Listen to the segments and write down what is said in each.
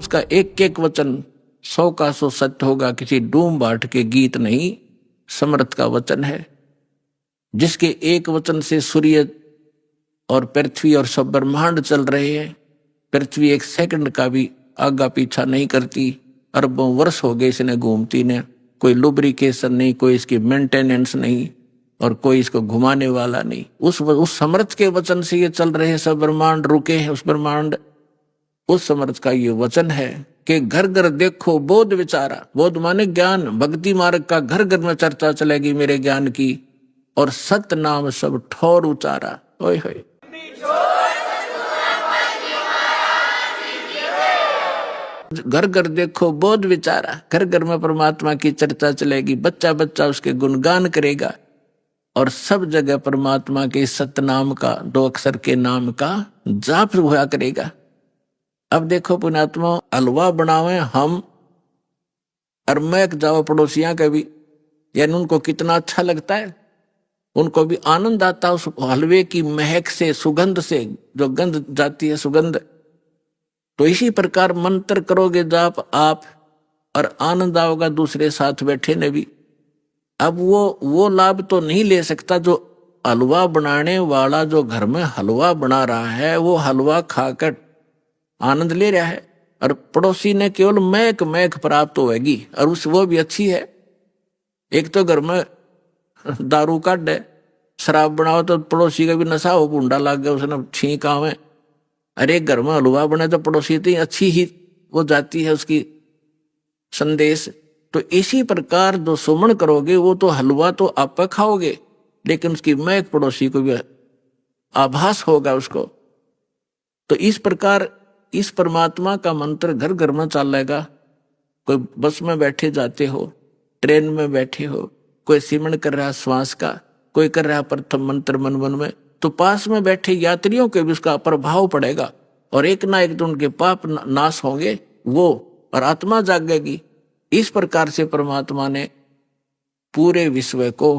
उसका एक एक वचन 100 का 100 सत्य होगा, किसी डूम बाट के गीत नहीं, समर्थ का वचन है, जिसके एक वचन से सूर्य और पृथ्वी और सब ब्रह्मांड चल रहे हैं। पृथ्वी एक सेकंड का भी आगा पीछा नहीं करती, अरबों वर्ष हो गए इसने घूमती ने, कोई लुब्रिकेशन नहीं, कोई इसकी मेंटेनेंस नहीं, और कोई इसको घुमाने वाला नहीं। उस समर्थ के वचन से ये चल रहे हैं, सब ब्रह्मांड रुके हैं। उस ब्रह्मांड, उस समर्थ का ये वचन है कि घर घर देखो बोध विचारा। बोध माने ज्ञान, भक्ति मार्ग का घर घर में चर्चा चलेगी मेरे ज्ञान की, और सत नाम सब ठोर उचारा। ओए होए, घर घर देखो बोध विचारा, घर घर में परमात्मा की चर्चा चलेगी, बच्चा बच्चा उसके गुणगान करेगा, और सब जगह परमात्मा के सतनाम का, 2 अक्षर के नाम का जाप हुआ करेगा। अब देखो पुण्यात्मा, हलवा बनावे हम और महक जाओ पड़ोसियां का भी, यानी उनको कितना अच्छा लगता है, उनको भी आनंद आता उस हलवे की महक से, सुगंध से, जो गंध जाती है सुगंध। तो इसी प्रकार मंत्र करोगे जाप आप, और आनंद आओगा दूसरे साथ बैठे ने भी। अब वो लाभ तो नहीं ले सकता जो हलवा बनाने वाला, जो घर में हलवा बना रहा है, वो हलवा खाकर आनंद ले रहा है, और पड़ोसी ने केवल महक महक प्राप्त होगी, और वो भी अच्छी है। एक तो घर में दारू काट है, शराब बनाओ तो पड़ोसी का भी नशा हो, बूंडा लग गया, उसने छींक आवे। अरे घर में हलवा बने तो पड़ोसी तो अच्छी ही वो जाती है उसकी संदेश। तो इसी प्रकार जो सुमन करोगे, वो तो हलवा तो आप खाओगे, लेकिन उसकी महक पड़ोसी को भी आभास होगा उसको। तो इस प्रकार इस परमात्मा का मंत्र घर घर में चलेगा। कोई बस में बैठे जाते हो, ट्रेन में बैठे हो, कोई सिमरण कर रहा श्वास का, कोई कर रहा प्रथम मंत्र मन मन में, तो पास में बैठे यात्रियों के भी उसका प्रभाव पड़ेगा, और एक ना एक तो उनके पाप नाश होंगे वो, और आत्मा जागेगी। इस प्रकार से परमात्मा ने पूरे विश्व को,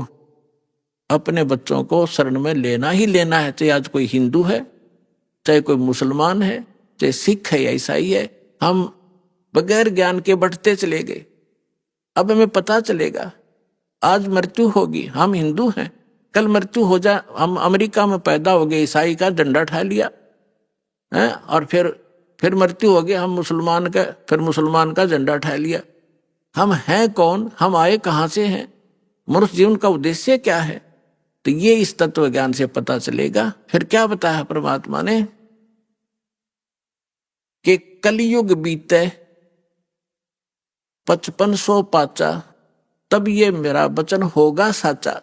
अपने बच्चों को शरण में लेना ही लेना है, चाहे आज कोई हिंदू है, चाहे कोई मुसलमान है, चाहे सिख है या ईसाई है। हम बगैर ज्ञान के बढ़ते चले गए। अब हमें पता चलेगा आज मृत्यु होगी, हम हिंदू हैं, कल मृत्यु हो जाए, हम अमेरिका में पैदा हो गए, ईसाई का झंडा उठा लिया है, और फिर मृत्यु हो गई, हम मुसलमान का, फिर मुसलमान का झंडा उठा लिया। हम हैं कौन, हम आए कहाँ से हैं, मनुष्य जीवन का उद्देश्य क्या है, तो ये इस तत्व ज्ञान से पता चलेगा। फिर क्या बताया परमात्मा ने कि कलयुग बीते 5500 पाचा, तब ये मेरा वचन होगा साचा।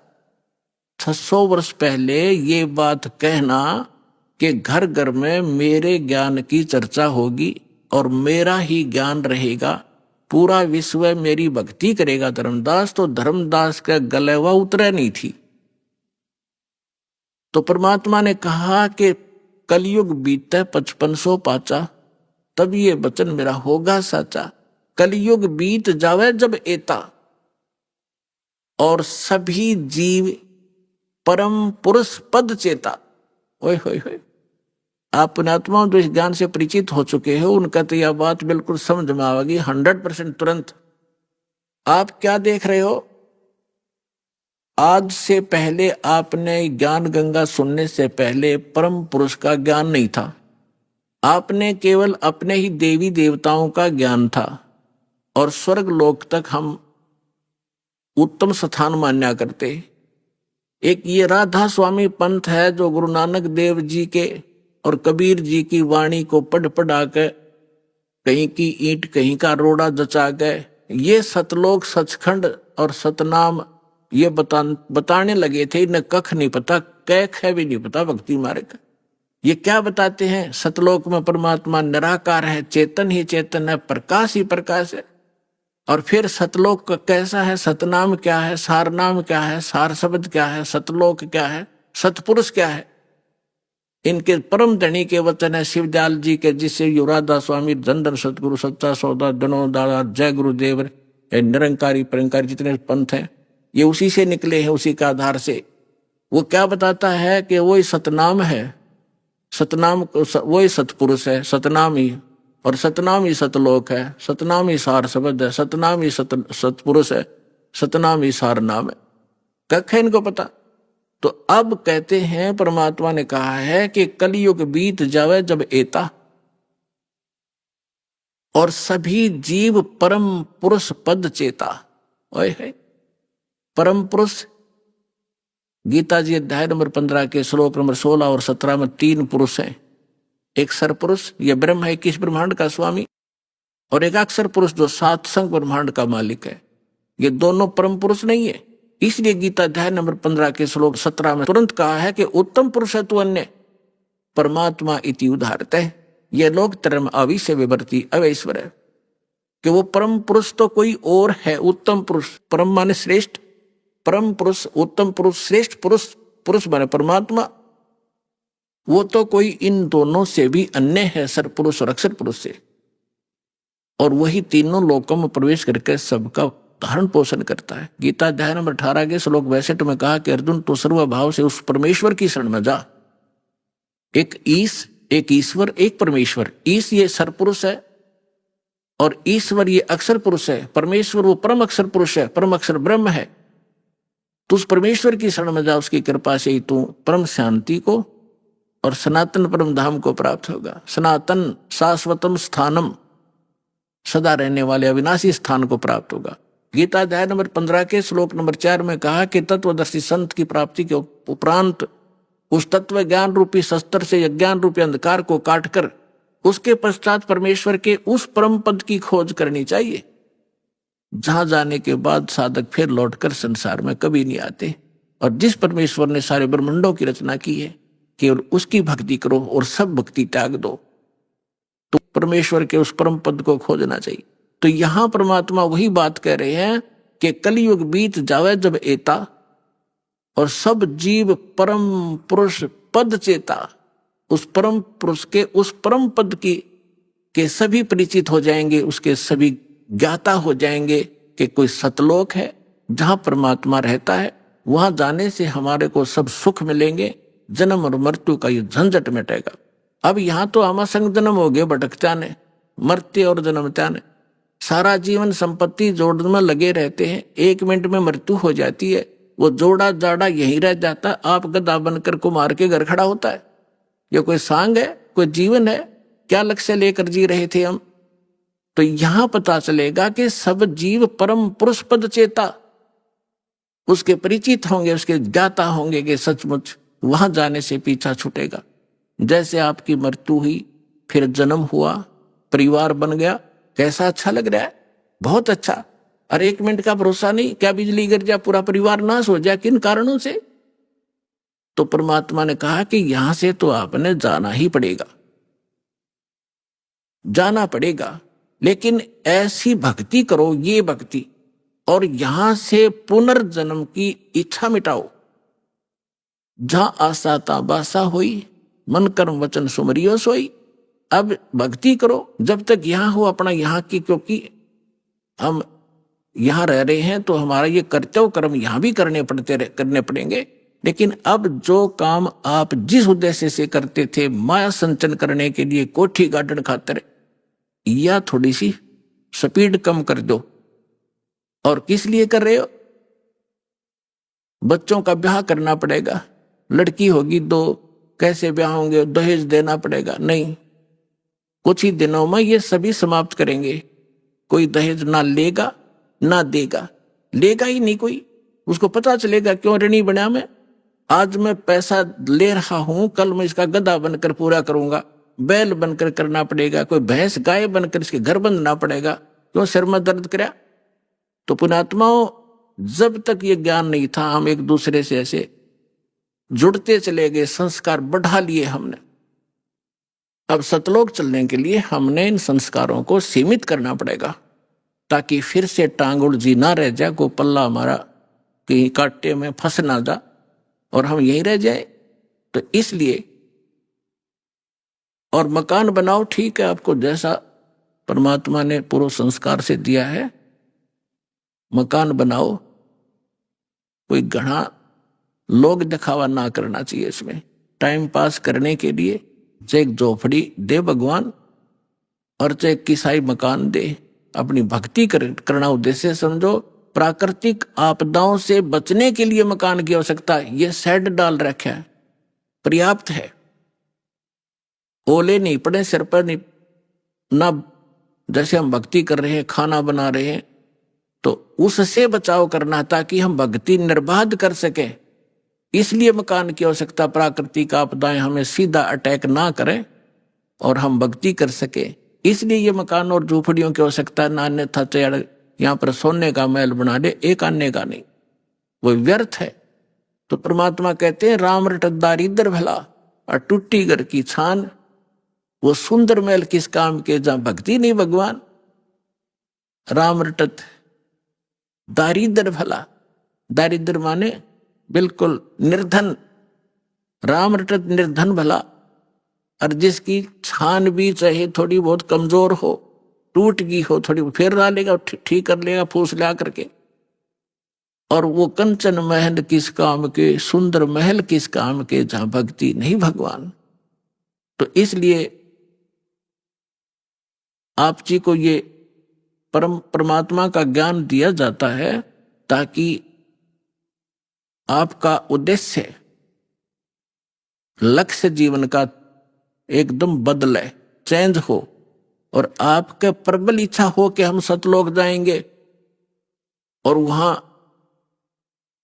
600 वर्ष पहले ये बात कहना कि घर घर में मेरे ज्ञान की चर्चा होगी और मेरा ही ज्ञान रहेगा, पूरा विश्व मेरी भक्ति करेगा धर्मदास, तो धर्मदास का गलेवा उतरे नहीं थी। तो परमात्मा ने कहा कि कलयुग बीते 5500 पाचा, तब ये वचन मेरा होगा साचा। कलयुग बीत जावे जब एता, और सभी जीव परम पुरुष पद चेता। ओए होए होए, आप पुण्यात्मा जो इस ज्ञान से परिचित हो चुके हो, उनका तो यह बात बिल्कुल समझ में आएगी 100% तुरंत। आप क्या देख रहे हो, आज से पहले आपने ज्ञान गंगा सुनने से पहले परम पुरुष का ज्ञान नहीं था, आपने केवल अपने ही देवी देवताओं का ज्ञान था, और स्वर्ग लोक तक हम उत्तम स्थान मान्या करते। एक ये राधा स्वामी पंथ है जो गुरु नानक देव जी के और कबीर जी की वाणी को पढ़ पढ़ा के, कहीं की ईंट कहीं का रोड़ा जचा गए, ये सतलोक सचखंड और सतनाम ये बताने लगे थे। इन्हें कख नहीं पता, कैख है भी नहीं पता भक्ति मार्ग। ये क्या बताते हैं, सतलोक में परमात्मा निराकार है, चेतन ही चेतन है, प्रकाश ही प्रकाश है। और फिर सतलोक का कैसा है, सतनाम क्या है, सार नाम क्या है, सार शब्द क्या है, सतलोक क्या है, सतपुरुष क्या है। इनके परम धनी के वचन है शिवदयाल जी के, जिससे युवराधा स्वामी, धन सतगुरु, सच्चा सौदा, दनो दादा, जय गुरुदेव, निरंकारी परंकारी जितने पंथ हैं ये उसी से निकले हैं, उसी के आधार से। वो क्या बताता है कि वही सतनाम है, सतनाम वही सतपुरुष है, सतनाम ही, और सतनाम ही सतलोक है, सतनाम ही सार शब्द है, सतनाम ही सतपुरुष है, सतनाम ही सार नाम है। कख है इनको पता। तो अब कहते हैं परमात्मा ने कहा है कि कलयुग बीत जावे जब एता, और सभी जीव परम पुरुष पद चेता। ओए है परम पुरुष, गीता जी अध्याय नंबर 15 के श्लोक नंबर 16 और 17 में 3 पुरुष हैं। एक सरपुरुष, यह ब्रह्म है 21 ब्रह्मांड का स्वामी, और एक अक्षर पुरुष जो 7 संग ब्रह्मांड का मालिक है। ये दोनों परम पुरुष नहीं है। इसलिए गीता अध्याय नंबर 15 के श्लोक 17 में तुरंत कहा है कि उत्तम पुरुष है तू अन्य परमात्मा इति उदाहरत है, ये लोग तरम अविश्य विवर्ती अवैश्वर है, कि वो परम पुरुष तो कोई और है। उत्तम पुरुष, परम माने श्रेष्ठ, परम पुरुष, उत्तम पुरुष, श्रेष्ठ पुरुष, पुरुष माने परमात्मा, वो तो कोई इन दोनों से भी अन्य है, सर पुरुष और अक्षर पुरुष से। और वही तीनों लोकों में प्रवेश करके सबका धारण पोषण करता है। गीता अध्याय नंबर 18 के श्लोक 62 में कहा कि अर्जुन तो सर्वभाव से उस परमेश्वर की शरण में जा। एक ईश, एक ईश्वर, एक परमेश्वर। ईश ये सरपुरुष है और ईश्वर ये अक्षर पुरुष है। परमेश्वर वो परम अक्षर पुरुष है, परम अक्षर ब्रह्म है। तो उस परमेश्वर की शरण में जा, उसकी कृपा से ही तू परम शांति को और सनातन परम धाम को प्राप्त होगा। सनातन शाश्वतम स्थानम, सदा रहने वाले अविनाशी स्थान को प्राप्त होगा। गीता अध्याय नंबर 15 के श्लोक नंबर 4 में कहा कि तत्वदर्शी संत की प्राप्ति के उपरांत उस तत्व ज्ञान रूपी शस्त्र से अज्ञान रूपी अंधकार को काटकर उसके पश्चात परमेश्वर के उस परम पद की खोज करनी चाहिए, जहां जाने के बाद साधक फिर लौटकर संसार में कभी नहीं आते। और जिस परमेश्वर ने सारे ब्रह्मांडों की रचना की है, केवल उसकी भक्ति करो और सब भक्ति त्याग दो, तो परमेश्वर के उस परम पद को खोजना चाहिए। तो यहां परमात्मा वही बात कह रहे हैं कि कलयुग बीत जावे जब एता, और सब जीव परम पुरुष पद चेता, उस परम पुरुष के उस परम पद की के सभी परिचित हो जाएंगे, उसके सभी ज्ञाता हो जाएंगे कि कोई सतलोक है जहां परमात्मा रहता है। वहां जाने से हमारे को सब सुख मिलेंगे, जन्म और मृत्यु का ये झंझट मिटेगा। अब यहां तो आमा संग जन्म हो गए, भटकत्या ने, मरते और जन्मत्या ने, सारा जीवन संपत्ति जोड़ने में लगे रहते हैं। 1 मिनट में मृत्यु हो जाती है, वो जोड़ा जाड़ा यहीं रह जाता। आप गधा बनकर कुमार के घर खड़ा होता है। ये कोई सांग है, कोई जीवन है? क्या लक्ष्य लेकर जी रहे थे हम? तो यहां पता चलेगा कि सब जीव परम पुरुष पद चेता, उसके परिचित होंगे, उसके ज्ञाता होंगे कि सचमुच वहां जाने से पीछा छूटेगा। जैसे आपकी मृत्यु हुई, फिर जन्म हुआ, परिवार बन गया, कैसा अच्छा लग रहा है, बहुत अच्छा। और 1 मिनट का भरोसा नहीं, क्या बिजली गिर जाए पूरा परिवार नाश हो जाए, किन कारणों से? तो परमात्मा ने कहा कि यहां से तो आपने जाना ही पड़ेगा, जाना पड़ेगा, लेकिन ऐसी भक्ति करो, ये भक्ति, और यहां से पुनर्जन्म की इच्छा मिटाओ। जहां आशा ता बासा होई, मन कर्म वचन सुमरियो सोई। अब भक्ति करो जब तक यहां हो अपना यहाँ की, क्योंकि हम यहां रह रहे हैं तो हमारा ये कर्तव्य कर्म यहां भी करने पड़ेंगे। लेकिन अब जो काम आप जिस उद्देश्य से करते थे, माया संचन करने के लिए, कोठी गार्डन खातर, या थोड़ी सी स्पीड कम कर दो। और किस लिए कर रहे हो? बच्चों का ब्याह करना पड़ेगा, लड़की होगी 2, कैसे ब्याह होंगे, दहेज देना पड़ेगा। नहीं, कुछ ही दिनों में ये सभी समाप्त करेंगे। कोई दहेज ना लेगा ना देगा, लेगा ही नहीं कोई। उसको पता चलेगा क्यों ऋणी बना मैं, आज मैं पैसा ले रहा हूं, कल मैं इसका गधा बनकर पूरा करूंगा, बैल बनकर करना पड़ेगा, कोई भैंस गाय बनकर इसके घर बंधना पड़ेगा, क्यों सिर में दर्द करा। तो पुण्यात्माओं, जब तक ये ज्ञान नहीं था, हम एक दूसरे से ऐसे जुड़ते चले गए, संस्कार बढ़ा लिए हमने। अब सतलोक चलने के लिए हमने इन संस्कारों को सीमित करना पड़ेगा, ताकि फिर से टांग उलझी ना रह जाए, को पल्ला हमारा कहीं कांटे में फंस ना जा और हम यहीं रह जाए। तो इसलिए, और मकान बनाओ, ठीक है, आपको जैसा परमात्मा ने पूर्व संस्कार से दिया है मकान बनाओ, कोई घना लोग दिखावा ना करना चाहिए इसमें। टाइम पास करने के लिए एक झोपड़ी दे भगवान, और चाहे किसाई मकान दे, अपनी भक्ति करना उद्देश्य समझो। प्राकृतिक आपदाओं से बचने के लिए मकान की आवश्यकता है, ये शेड डाल रखा है, पर्याप्त है। ओले नहीं पड़े सिर पर, नहीं ना, जैसे हम भक्ति कर रहे हैं, खाना बना रहे हैं, तो उससे बचाव करना ताकि हम भक्ति निर्बाध कर सके। इसलिए मकान की आवश्यकता, प्राकृतिक आपदाएं हमें सीधा अटैक ना करें और हम भक्ति कर सके, इसलिए ये मकान और झूपड़ियों की आवश्यकता है। ना अन्यथा चाहे यहाँ पर सोने का महल बना दे, एक आने का नहीं, वो व्यर्थ है। तो परमात्मा कहते हैं राम रटत दारिद्र भला और टूटी घर की छान, वो सुंदर महल किस काम के जहां भक्ति नहीं भगवान। राम रटत दारिद्र भला, दारिद्र माने बिल्कुल निर्धन, राम रटत निर्धन भला। और जिसकी छान भी चाहे थोड़ी बहुत कमजोर हो, टूट गई हो, थोड़ी फिर ला लेगा, ठीक कर लेगा फूस ला करके। और वो कंचन महल किस काम के, सुंदर महल किस काम के जहां भक्ति नहीं भगवान। तो इसलिए आप जी को ये परमात्मा का ज्ञान दिया जाता है ताकि आपका उद्देश्य, लक्ष्य जीवन का एकदम बदले, चेंज हो, और आपके प्रबल इच्छा हो कि हम सतलोक जाएंगे। और वहां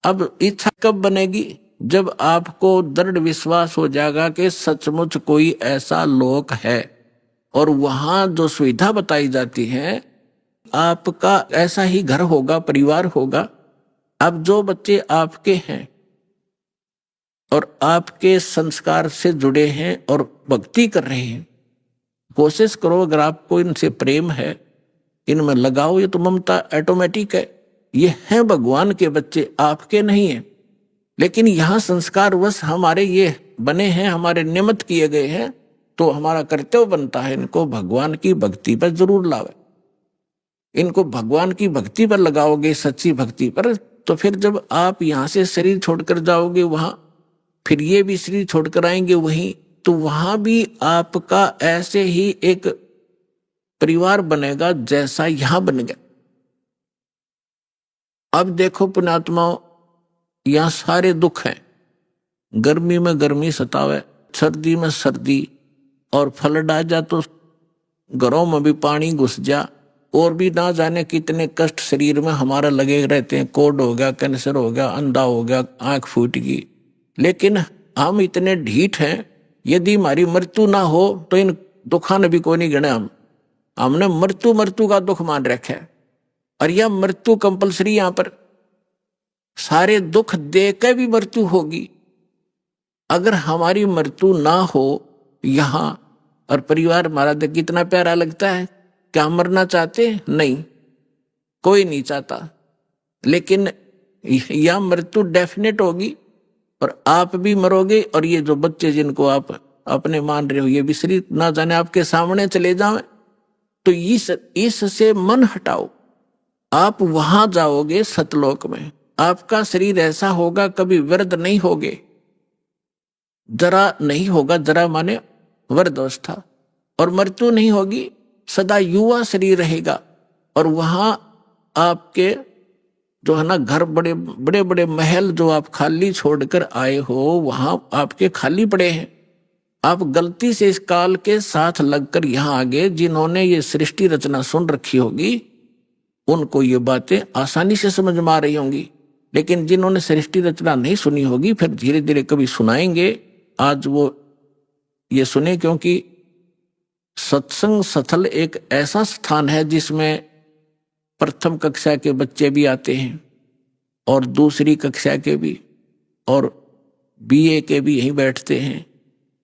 अब इच्छा कब बनेगी, जब आपको दृढ़ विश्वास हो जाएगा कि सचमुच कोई ऐसा लोक है और वहां जो सुविधा बताई जाती है, आपका ऐसा ही घर होगा, परिवार होगा। अब जो बच्चे आपके हैं और आपके संस्कार से जुड़े हैं और भक्ति कर रहे हैं, कोशिश करो, अगर आपको इनसे प्रेम है, इनमें लगाओ। ये तो ममता ऑटोमेटिक है, ये हैं भगवान के बच्चे, आपके नहीं है। लेकिन यहाँ संस्कारवश हमारे ये बने हैं, हमारे निमित्त किए गए हैं, तो हमारा कर्तव्य बनता है इनको भगवान की भक्ति पर जरूर लावे। इनको भगवान की भक्ति पर लगाओगे, सच्ची भक्ति पर, तो फिर जब आप यहाँ से शरीर छोड़कर जाओगे वहां, फिर ये भी शरीर छोड़कर आएंगे वहीं, तो वहां भी आपका ऐसे ही एक परिवार बनेगा जैसा यहां बन गया। अब देखो पुण्यात्माओं, यहां सारे दुख हैं। गर्मी में गर्मी सतावे, सर्दी में सर्दी, और फ्लड आ जा तो घरों में भी पानी घुस जा, और भी ना जाने कितने कष्ट शरीर में हमारा लगे रहते हैं। कोढ़ हो गया, कैंसर हो गया, अंधा हो गया, आंख फूट गई। लेकिन हम इतने ढीठ हैं, यदि हमारी मृत्यु ना हो तो इन दुखा ने भी कोई नहीं गिने। हमने मृत्यु का दुख मान रखा है, और यह मृत्यु कंपलसरी, यहां पर सारे दुख दे के भी मृत्यु होगी। अगर हमारी मृत्यु ना हो यहां, और परिवार हमारा देख कितना प्यारा लगता है, क्या मरना चाहते? नहीं, कोई नहीं चाहता। लेकिन यह मृत्यु डेफिनेट होगी, और आप भी मरोगे, और ये जो बच्चे जिनको आप अपने मान रहे हो, ये भी शरीर ना जाने आपके सामने चले जाएं। तो इससे मन हटाओ, आप वहां जाओगे सतलोक में। आपका शरीर ऐसा होगा, कभी वृद्ध नहीं होगे, जरा नहीं होगा, जरा माने वृद्धावस्था, और मृत्यु नहीं होगी, सदा युवा शरीर रहेगा। और वहां आपके जो है ना घर, बड़े बड़े बड़े महल जो आप खाली छोड़कर आए हो, वहां आपके खाली पड़े हैं। आप गलती से इस काल के साथ लगकर यहां आ गए। जिन्होंने ये सृष्टि रचना सुन रखी होगी उनको ये बातें आसानी से समझ में आ रही होंगी, लेकिन जिन्होंने सृष्टि रचना नहीं सुनी होगी फिर धीरे धीरे कभी सुनाएंगे। आज वो ये सुने, क्योंकि सत्संग स्थल एक ऐसा स्थान है जिसमें प्रथम कक्षा के बच्चे भी आते हैं, और दूसरी कक्षा के भी, और बीए के भी यहीं बैठते हैं,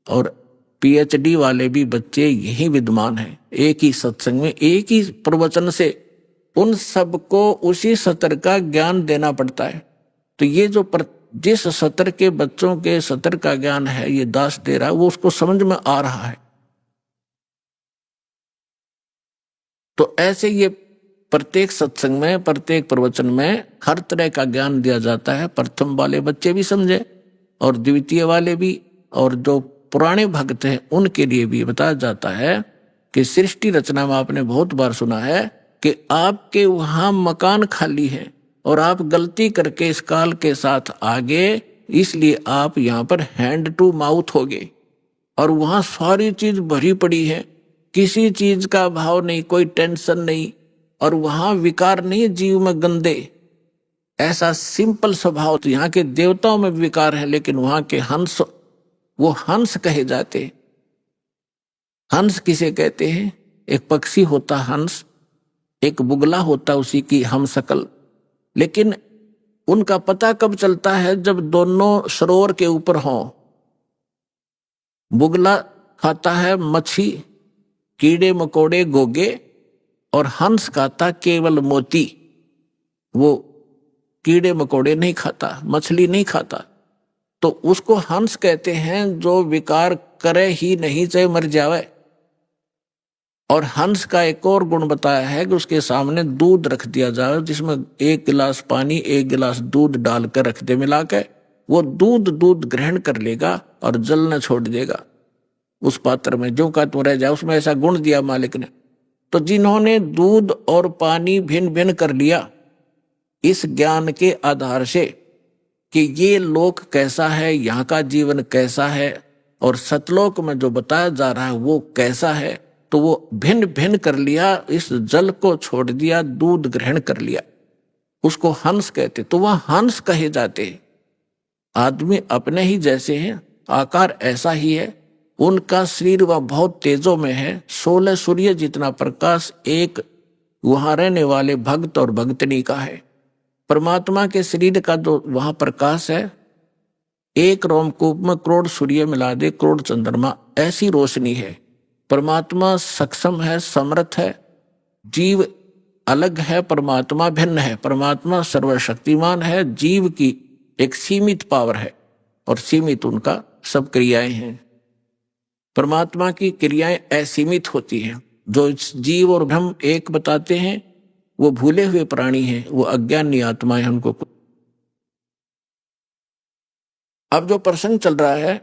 और पीएचडी वाले भी बच्चे यहीं विद्यमान हैं। एक ही सत्संग में, एक ही प्रवचन से उन सबको उसी सत्र का ज्ञान देना पड़ता है। तो ये जो जिस सत्र के बच्चों के सत्र का ज्ञान है ये दास दे रहा है, वो उसको समझ में आ रहा है। तो ऐसे ये प्रत्येक सत्संग में, प्रत्येक प्रवचन में हर तरह का ज्ञान दिया जाता है। प्रथम वाले बच्चे भी समझे, और द्वितीय वाले भी, और जो पुराने भक्त हैं उनके लिए भी बताया जाता है कि सृष्टि रचना में आपने बहुत बार सुना है कि आपके वहां मकान खाली है और आप गलती करके इस काल के साथ आगे, इसलिए आप यहां पर हैंड टू माउथ हो गए और वहां सारी चीज भरी पड़ी है, किसी चीज का भाव नहीं, कोई टेंशन नहीं, और वहां विकार नहीं जीव में गंदे, ऐसा सिंपल स्वभाव। तो यहाँ के देवताओं में विकार है, लेकिन वहां के हंस, वो हंस कहे जाते। हंस किसे कहते हैं? एक पक्षी होता हंस, एक बुगला होता उसी की हम शकल। लेकिन उनका पता कब चलता है? जब दोनों सरोवर के ऊपर हों। बुगला खाता है मच्छी, कीड़े मकोड़े गोगे, और हंस खाता केवल मोती। वो कीड़े मकोड़े नहीं खाता, मछली नहीं खाता, तो उसको हंस कहते हैं जो विकार करे ही नहीं, चाहे मर जावे। और हंस का एक और गुण बताया है कि उसके सामने दूध रख दिया जाए, जिसमें 1 गिलास पानी 1 गिलास दूध डालकर रख दे मिला के, वो दूध ग्रहण कर लेगा और जल न छोड़ देगा उस पात्र में, जो का तुम रह जाए। उसमें ऐसा गुण दिया मालिक ने। तो जिन्होंने दूध और पानी भिन्न भिन्न कर लिया इस ज्ञान के आधार से कि ये लोक कैसा है, यहाँ का जीवन कैसा है, और सतलोक में जो बताया जा रहा है वो कैसा है, तो वो भिन्न भिन्न कर लिया, इस जल को छोड़ दिया, दूध ग्रहण कर लिया, उसको हंस कहते। तो वह हंस कहे जाते। आदमी अपने ही जैसे हैं, आकार ऐसा ही है, उनका शरीर वह बहुत तेजों में है, 16 सूर्य जितना प्रकाश एक वहां रहने वाले भक्त और भक्तनी का है। परमात्मा के शरीर का जो वहां प्रकाश है, एक रोमकूप में करोड़ सूर्य मिला दे, करोड़ चंद्रमा, ऐसी रोशनी है। परमात्मा सक्षम है, समर्थ है, जीव अलग है, परमात्मा भिन्न है। परमात्मा सर्वशक्तिमान है, जीव की एक सीमित पावर है और सीमित उनका सब क्रियाएं हैं। परमात्मा की क्रियाएं असीमित होती हैं। जो जीव और ब्रह्म एक बताते हैं वो भूले हुए प्राणी हैं, वो अज्ञानी आत्माएं हैं। उनको अब जो प्रसंग चल रहा है,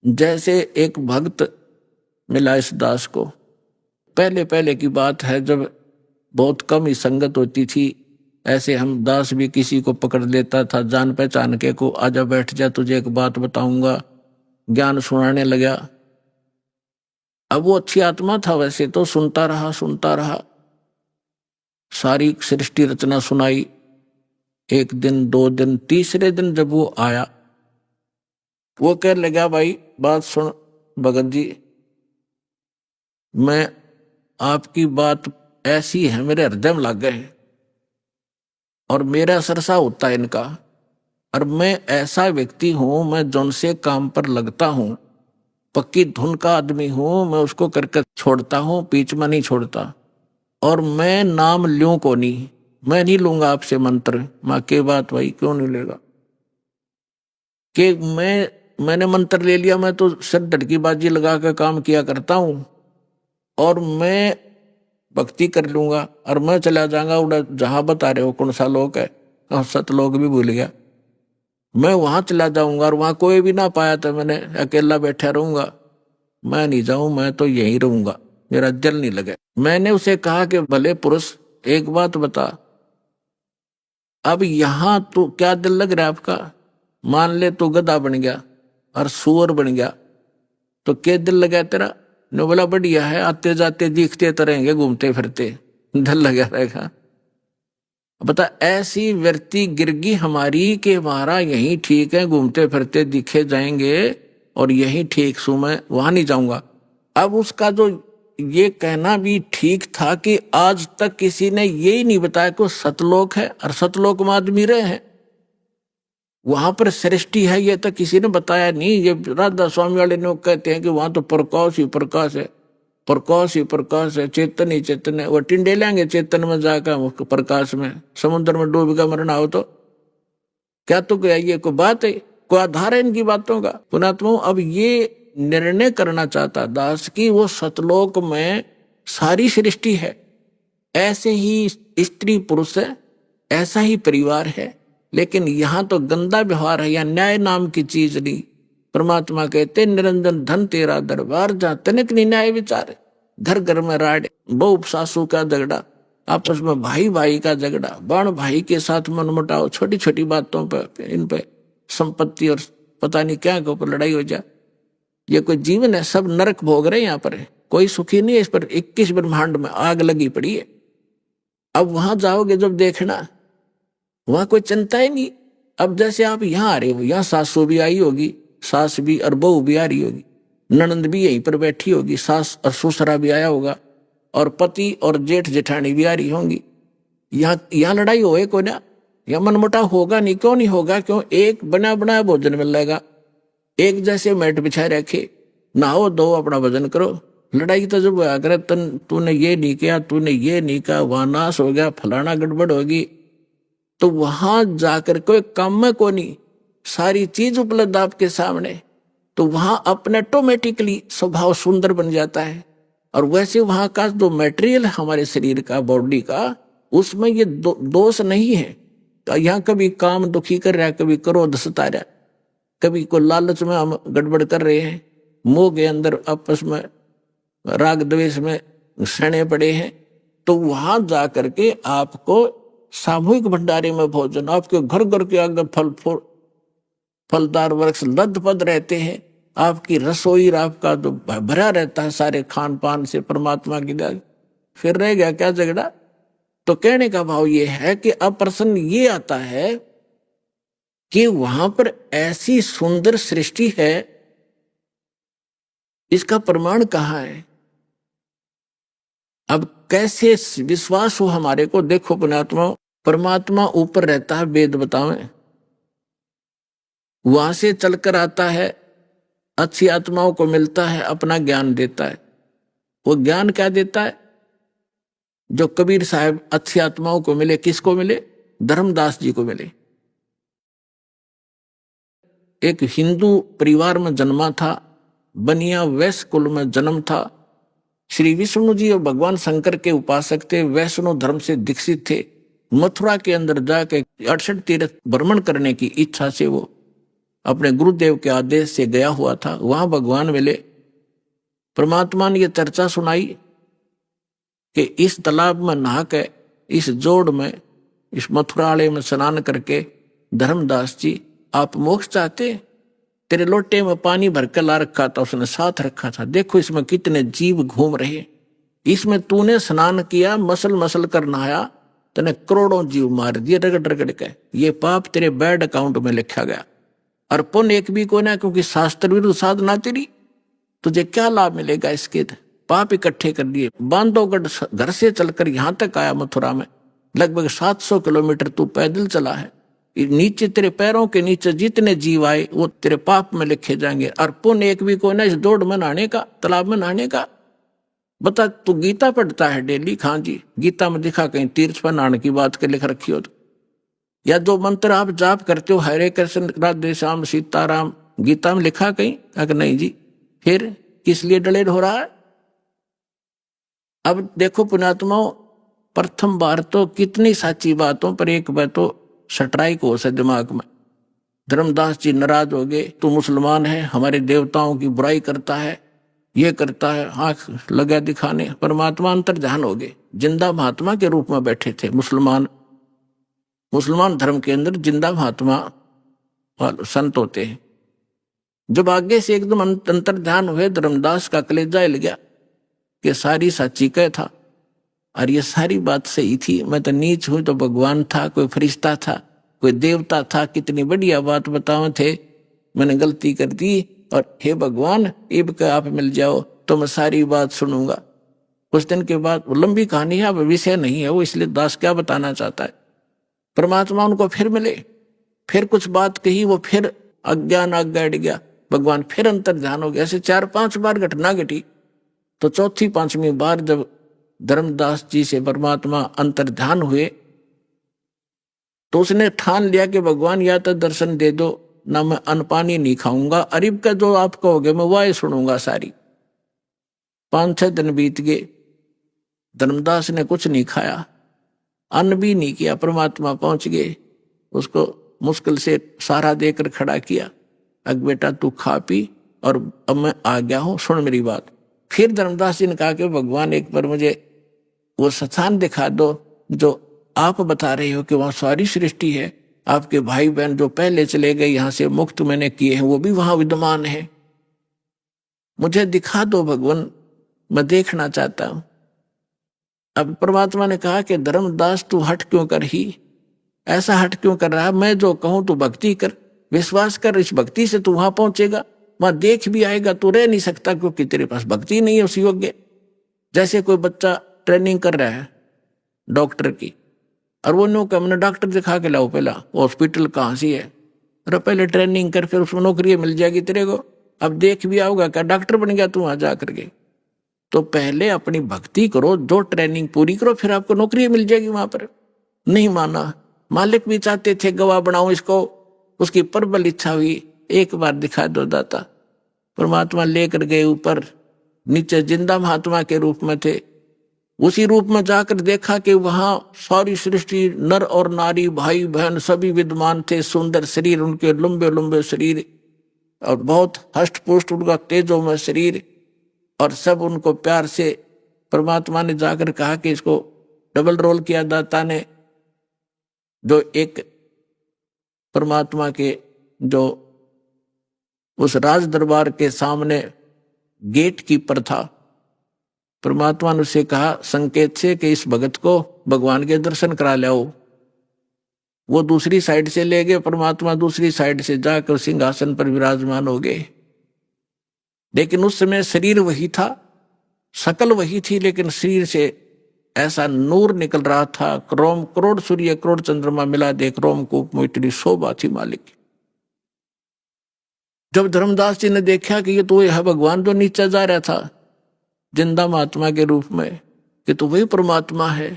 जैसे एक भक्त मिला इस दास को, पहले पहले की बात है जब बहुत कम ही संगत होती थी। ऐसे हम दास भी किसी को पकड़ लेता था जान पहचान के, को आजा बैठ जा तुझे एक बात बताऊंगा, ज्ञान सुनाने लगा। अब वो अच्छी आत्मा था वैसे तो, सुनता रहा, सारी सृष्टि रचना सुनाई। 1 दिन 2 दिन, तीसरे दिन जब वो आया, वो कह लगा भाई बात सुन भगत जी, मैं आपकी बात ऐसी है मेरे हृदय में लग गए और मेरा सरसा होता है इनका, और मैं ऐसा व्यक्ति हूं, मैं जौन से काम पर लगता हूं, पक्की धुन का आदमी हूं, मैं उसको करके छोड़ता हूं, बीच में नहीं छोड़ता। और मैं नाम लूं को नहीं, मैं नहीं लूंगा आपसे मंत्र। मां के बात भाई क्यों नहीं लेगा कि मैंने मंत्र ले लिया, मैं तो सिर धड़की बाजी लगा कर काम किया करता हूं और मैं भक्ति कर लूंगा और मैं चला जाऊंगा उड़ा जहां बता रहे हो कौन सा लोक है, और सतलोक भी भूल गया, मैं वहां चला जाऊंगा और वहां कोई भी ना पाया तो मैंने अकेला बैठा रहूंगा। मैं नहीं जाऊं, मैं तो यहीं रहूंगा, मेरा दिल नहीं लगे। मैंने उसे कहा कि भले पुरुष एक बात बता, अब यहां तो क्या दिल लग रहा है आपका? मान ले तू गधा बन गया और सुअर बन गया तो क्या दिल लगा तेरा? ने बोला बढ़िया है, आते जाते दिखते तो रहेंगे, घूमते फिरते, दिल लगा रहेगा। बता ऐसी व्यक्ति गिरगी हमारी कि हमारा यही ठीक है, घूमते फिरते दिखे जाएंगे और यही ठीक सू, मैं वहां नहीं जाऊंगा। अब उसका जो ये कहना भी ठीक था कि आज तक किसी ने यही नहीं बताया कि सतलोक है और सतलोक में आदमी रहे हैं, वहां पर सृष्टि है, ये तो किसी ने बताया नहीं। ये राधा स्वामी वाले लोग कहते हैं कि वहां तो प्रकाश ही प्रकाश है, प्रकाश ही प्रकाश है, चेतन ही चेतन है। वो टिंडे लेंगे चेतन में जाकर प्रकाश में, समुद्र में डूब का मरना हो तो क्या? तो क्या ये कोई बात है, कोई आधार है इनकी बातों का? पुणात्मा अब ये निर्णय करना चाहता दास की वो सतलोक में सारी सृष्टि है, ऐसे ही स्त्री पुरुष है, ऐसा ही परिवार है, लेकिन यहां तो गंदा व्यवहार है, या न्याय नाम की चीज नहीं। परमात्मा कहते निरंजन धन तेरा दरबार, जहां तनिक नहीं न्याय विचार। घर घर में राड, बहू सासू का झगड़ा, आपस में भाई भाई का झगड़ा, बाण भाई के साथ मनमुटाव, छोटी छोटी बातों पर, इन पे संपत्ति और पता नहीं क्या के ऊपर लड़ाई हो जाए। ये कोई जीवन है? सब नरक भोग रहे हैं यहाँ पर, कोई सुखी नहीं है। इस पर 21 ब्रह्मांड में आग लगी पड़ी है। अब वहां जाओगे जब देखना, वहां कोई चिंता ही नहीं। अब जैसे आप यहाँ आ रहे हो, यहाँ सासू भी आई होगी, सास भी और बहू भी आ रही होगी, ननंद भी यहीं पर बैठी होगी, सास और ससुरा भी आया होगा, और पति और जेठ जेठानी भी आ रही होंगी। यहाँ लड़ाई होए कोई ना, या मनमुटाव होगा नहीं। क्यों नहीं होगा? क्यों? एक बना बनाया भोजन मिलेगा, एक जैसे मैट बिछाए रखे, नहाओ धो अपना भजन करो। लड़ाई तो जब अगर तूने ये नहीं किया, तूने ये नहीं कहा, वहां नाश हो गया, फलाना गड़बड़ होगी, तो वहां जाकर कोई काम में को नहीं, सारी चीज उपलब्ध आपके सामने, तो वहां अपने ऑटोमेटिकली स्वभाव सुंदर बन जाता है। और वैसे वहां का जो मटेरियल है हमारे शरीर का, बॉडी का, उसमें ये दोष नहीं है। तो यहाँ कभी काम दुखी कर रहा है, कभी क्रोध सता रहा है, कभी को लालच में हम गड़बड़ कर रहे हैं, मोह के अंदर आपस में राग द्वेष में सड़े पड़े हैं, तो वहां जाकर के आपको सामूहिक भंडारे में भोजन, आपके घर घर के आगे फलदार वृक्ष लदपद रहते हैं, आपकी रसोई आपका तो भरा रहता है सारे खान पान से परमात्मा की दया। फिर रह गया क्या झगड़ा? तो कहने का भाव ये है कि अप्रसन्न ये आता है कि वहां पर ऐसी सुंदर सृष्टि है, इसका प्रमाण कहाँ है? अब कैसे विश्वास हो हमारे को? देखो परमात्मा ऊपर रहता है, वेद बतावें, वहां से चलकर आता है, अच्छी आत्माओं को मिलता है, अपना ज्ञान देता है। वो ज्ञान क्या देता है? जो कबीर साहब अच्छी आत्माओं को मिले, किसको मिले? धर्मदास जी को मिले। एक हिंदू परिवार में जन्मा था, बनिया वैश्य कुल में जन्म था। श्री विष्णु जी और भगवान शंकर के उपासक थे, वैष्णव धर्म से दीक्षित थे। मथुरा के अंदर जाके 68 तीर्थ भ्रमण करने की इच्छा से वो अपने गुरुदेव के आदेश से गया हुआ था। वहां भगवान मिले, परमात्मा ने यह चर्चा सुनाई कि इस तालाब में नहा के, इस जोड़ में, इस मथुरालय में स्नान करके, धर्मदास जी आप मोक्ष चाहते? तेरे लोटे में पानी भर के ला रखा था, उसने साथ रखा था, देखो इसमें कितने जीव घूम रहे, इसमें तूने स्नान किया, मसल मसल कर नहाया, तूने करोड़ों जीव मार दिए रगड़ रगड़ के, ये पाप तेरे बैड अकाउंट में लिखा गया। और पुण्य एक भी को ना, क्योंकि शास्त्र विरुद्ध साधना तेरी, तुझे क्या लाभ मिलेगा इसके? पाप इकट्ठे कर दिए। बांधवगढ़ घर से चलकर यहां तक आया मथुरा में, लगभग 700 किलोमीटर तू पैदल चला है। नीचे तेरे पैरों के नीचे जितने जीव आए वो तेरे पाप में लिखे जाएंगे। और पुण्य एक भी को ना इस दौड़ में नहाने का, तालाब में नहाने का। बता, तू गीता पढ़ता है डेली? हाँ जी। गीता में दिखा कहीं तीर्थ पर नहाने की बात के लिख रखी हो तो? या जो मंत्र आप जाप करते हो, हरे कृष्ण राधे श्याम सीताराम, गीता में लिखा कहीं? अगर नहीं जी, फिर किस लिए डलेड हो रहा है? अब देखो पुण्यात्माओं, प्रथम बार तो कितनी साची बातों पर एक बार तो स्ट्राइक हो से दिमाग में। धर्मदास जी नाराज हो गए, तू मुसलमान है, हमारे देवताओं की बुराई करता है, ये करता है, आंख लगा दिखाने। परमात्मा अंतर ध्यान हो गए, जिंदा महात्मा के रूप में बैठे थे। मुसलमान धर्म के अंदर जिंदा महात्मा संत होते हैं। जब आगे से एकदम अंतर ध्यान हुए, धर्मदास का कलेजा हिल गया कि सारी साची कह था, और ये सारी बात सही थी। मैं तो नीच हूं तो भगवान था, कोई फरिश्ता था, कोई देवता था, कितनी बढ़िया बात बतावे थे, मैंने गलती कर दी। और हे भगवान, इब का आप मिल जाओ तो मैं सारी बात सुनूंगा। कुछ दिन के बाद, लंबी कहानी है, अब विषय नहीं है वो, इसलिए दास क्या बताना चाहता है। परमात्मा उनको फिर मिले, फिर कुछ बात कही, वो फिर अज्ञान आग बैठ गया, भगवान फिर अंतर ध्यान हो गया। ऐसे 4-5 बार घटना घटी। तो चौथी 5वीं बार जब धर्मदास जी से परमात्मा अंतर ध्यान हुए, तो उसने ठान लिया कि भगवान या तो दर्शन दे दो, ना मैं अन्न पानी नहीं खाऊंगा, अरिब का जो आप कहोगे मैं वाह सुनूंगा सारी। 5-6 दिन बीत गए, धर्मदास ने कुछ नहीं खाया, अन्न भी नहीं किया। परमात्मा पहुंच गए, उसको मुश्किल से सहारा देकर खड़ा किया, अब बेटा तू खा पी और अब मैं आ गया हूं, सुन मेरी बात। फिर धर्मदास जी ने कहा कि भगवान एक बार मुझे वो स्थान दिखा दो जो आप बता रहे हो कि वहां सारी सृष्टि है, आपके भाई बहन जो पहले चले गए यहां से मुक्त मैंने किए हैं वो भी वहां विद्यमान है, मुझे दिखा दो भगवान, मैं देखना चाहता हूं। अब परमात्मा ने कहा कि धर्मदास तू हट क्यों कर ही, ऐसा हट क्यों कर रहा है, मैं जो कहूं तू भक्ति कर, विश्वास कर, इस भक्ति से तू वहां पहुंचेगा, वहां देख भी आएगा, तू रह नहीं सकता क्योंकि तेरे पास भक्ति नहीं है उस योग्य। जैसे कोई बच्चा ट्रेनिंग कर रहा है डॉक्टर की और वो नो का मैंने डॉक्टर दिखा के लाओ, पहला हॉस्पिटल कहाँ सी है, अरे पहले ट्रेनिंग कर फिर उसमें नौकरी मिल जाएगी तेरे को, अब देख भी आओगा क्या डॉक्टर बन गया तू वहां जा करके। तो पहले अपनी भक्ति करो, जो ट्रेनिंग पूरी करो, फिर आपको नौकरी मिल जाएगी वहां पर। नहीं माना, मालिक भी चाहते थे गवाह बनाओ इसको, उसकी प्रबल इच्छा हुई एक बार दिखा दो दाता। परमात्मा लेकर गए ऊपर, नीचे जिंदा महात्मा के रूप में थे, उसी रूप में जाकर देखा कि वहां सारी सृष्टि नर और नारी भाई बहन सभी विद्यमान थे, सुंदर शरीर उनके, लंबे लंबे शरीर और बहुत हष्ट पुष्ट उनका तेजोमय शरीर, और सब उनको प्यार से परमात्मा ने जाकर कहा कि इसको डबल रोल किया दाता ने, जो एक परमात्मा के जो उस राज दरबार के सामने गेट कीपर था, परमात्मा ने उसे कहा संकेत से कि इस भगत को भगवान के दर्शन करा लाओ। वो दूसरी साइड से ले गए, परमात्मा दूसरी साइड से जाकर सिंहासन पर विराजमान हो गए। लेकिन उस समय शरीर वही था, शकल वही थी, लेकिन शरीर से ऐसा नूर निकल रहा था, रोम करोड़ सूर्य करोड़ चंद्रमा मिला देख रोमकूप में इतनी शोभा थी मालिक। जब धर्मदास जी ने देखा कि ये तो यह भगवान जो नीचे जा रहा था जिंदा महात्मा के रूप में, कि तो वही परमात्मा है,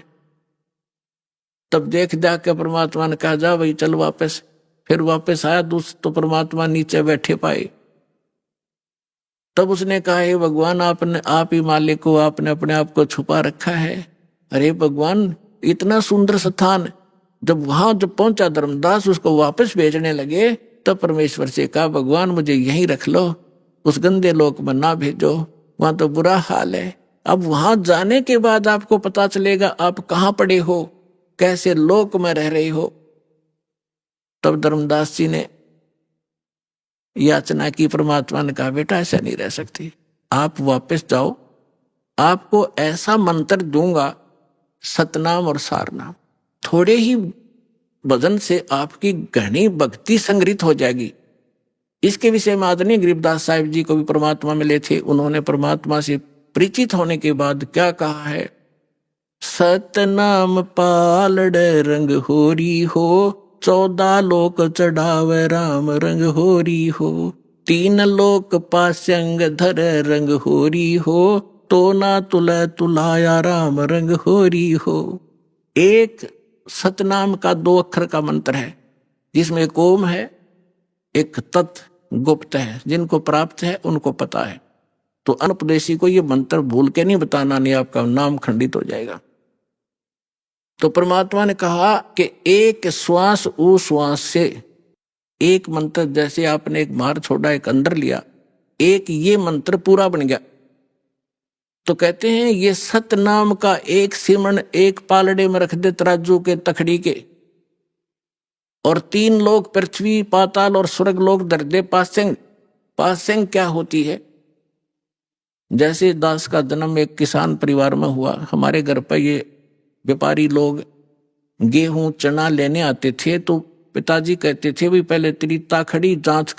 तब देख के परमात्मा ने कहा जा भाई चल वापस। फिर वापस आया तो परमात्मा नीचे बैठे पाए। तब उसने कहा हे भगवान आपने आप ही मालिक हो, आपने अपने आप को छुपा रखा है। अरे भगवान इतना सुंदर स्थान, जब पहुंचा धर्मदास उसको वापस भेजने लगे, तब परमेश्वर से कहा भगवान मुझे यहीं रख लो, उस गंदे लोक में ना भेजो, वहां तो बुरा हाल है। अब वहां जाने के बाद आपको पता चलेगा आप कहां पड़े हो, कैसे लोक में रह रहे हो। तब धर्मदास जी ने याचना की, परमात्मा ने कहा बेटा ऐसा नहीं रह सकती, आप वापस जाओ, आपको ऐसा मंत्र दूंगा सतनाम और सारनाम, थोड़े ही भजन से आपकी घनी भक्ति संग्रहित हो जाएगी। इसके विषय में आदरणीय गरीबदास साहिब जी को भी परमात्मा मिले थे, उन्होंने परमात्मा से परिचित होने के बाद क्या कहा है, सतनाम पालड़ रंग होरी हो, 14 लोक चढ़ावे राम रंग होरी हो, 3 लोक पास्यंग धर रंग होरी हो, तो ना तुले तुलाया राम रंग होरी हो। एक सतनाम का 2 अक्षर का मंत्र है, जिसमें एक ओम है, एक तत् गुप्त है, जिनको प्राप्त है उनको पता है। तो अनुपदेशी को ये मंत्र भूल के नहीं बताना, नहीं आपका नाम खंडित हो जाएगा। तो परमात्मा ने कहा कि एक श्वास उस श्वास से एक मंत्र, जैसे आपने एक बाहर छोड़ा एक अंदर लिया, एक ये मंत्र पूरा बन गया। तो कहते हैं ये सतनाम का एक सिमरन एक पालड़े में रख दे तराजू के तखड़ी के, और 3 लोग पृथ्वी पाताल और स्वर्ग लोग दर दे पासेंग। पासेंग क्या होती है, जैसे दास का जन्म एक किसान परिवार में हुआ, हमारे घर पर ये व्यापारी लोग गेहूं चना लेने आते थे, तो पिताजी कहते थे भी पहले तेरी ताखड़ी जांच कर,